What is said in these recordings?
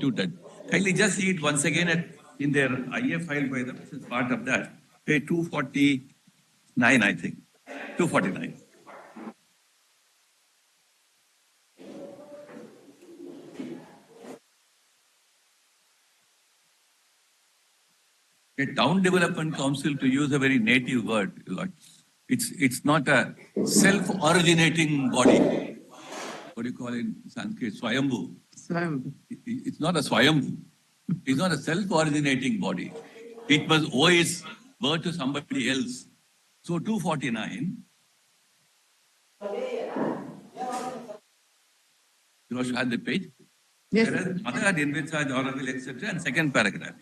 constituted. Kindly just see it once again in their IA file by them, which is part of that. Page 249, I think. 249. A town development council, to use a very native word, it's not a self-originating body. What do you call it in Sanskrit? Swayambhu. Swayambhu. It's not a Swayambhu. It's not a self-originating body. It must owe its birth to somebody else. So 249. You must have the page. Yes. Whereas other had envisaged Auroville, etc. And second paragraph.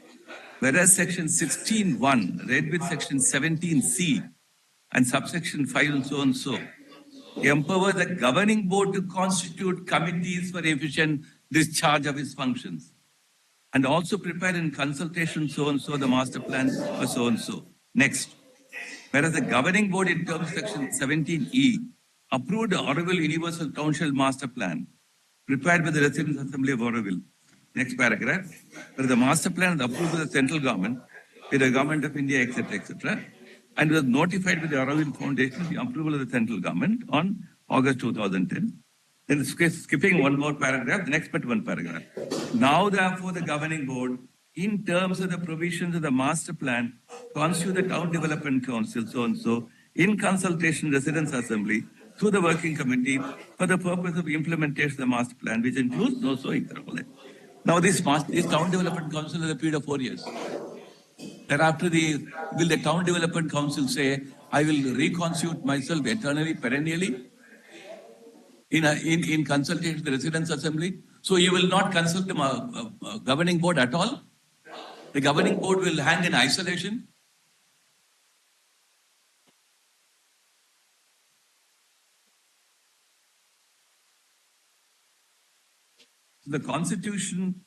Whereas section 16(1) read with section 17(c) and subsection 5 and so empower the governing board to constitute committees for efficient discharge of its functions and also prepare in consultation so the master plan for so. Next. Whereas the governing board in terms of section 17(e) approved the Auroville Universal Township Master Plan prepared by the Residents' Assembly of Auroville. Next paragraph. Where the master plan is approved by the central government, by the government of India, etc., and was notified by the Auroville Foundation the approval of the central government on August 2010. Then skipping one more paragraph, the next but one paragraph. Now, therefore, the governing board, in terms of the provisions of the master plan, constitute the town development council, so, in consultation Residents' Assembly, through the working committee, for the purpose of implementation of the master plan, which includes Now, this town development council is a period of 4 years. Thereafter, will the town development council say, I will reconstitute myself eternally, perennially, in consultation with the Residents' Assembly? So you will not consult the governing board at all? The governing board will hang in isolation? The constitution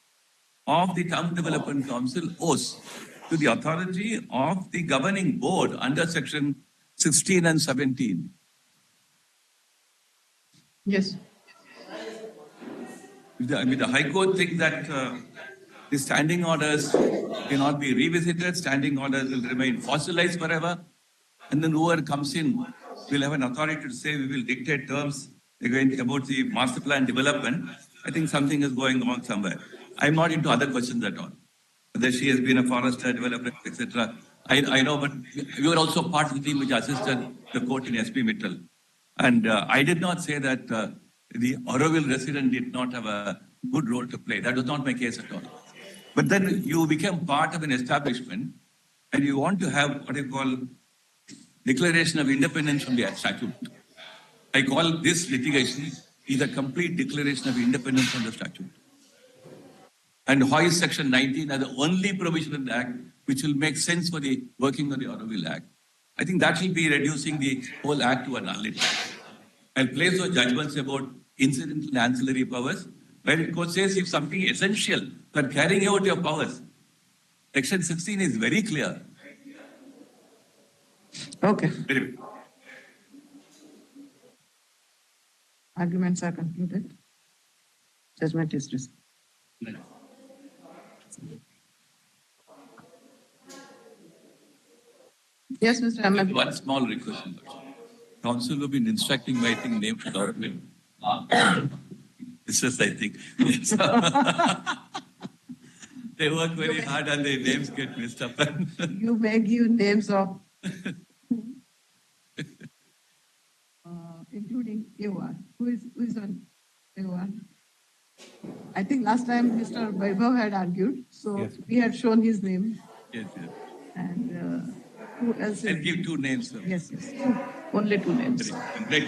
of the Town Development Council owes to the authority of the governing board under section 16 and 17. Yes. The High Court thinks that the standing orders cannot be revisited, standing orders will remain fossilized forever, and then whoever comes in will have an authority to say we will dictate terms about the master plan development. I think something is going on somewhere. I'm not into other questions at all. Whether she has been a forester, developer, etc. I know, but you were also part of the team which assisted the court in SP Mittal. And I did not say that the Auroville resident did not have a good role to play. That was not my case at all. But then you became part of an establishment and you want to have what I call declaration of independence from the statute. I call this litigation is a complete declaration of independence from the statute. And Hoy Section 19 are the only provision in the Act which will make sense for the working on the Auroville Act. I think that will be reducing the whole Act to a nullity. I'll place those judgments about incidental and ancillary powers, where the court says if something essential for carrying out your powers, Section 16 is very clear. Okay. Very good. Arguments are concluded. Judgment is received. Yes, Mr. Ahmed. One small request. Council will be instructing my name for Auroville. This is, I think. They work very hard and their names get messed up. You may give names of including AOR. Who is on AOR? I think last time Mr. Vaibhav had argued, so yes, we had shown his name. Yes. And who else? I'll give 2 names. Yes. Only 2 names. Great.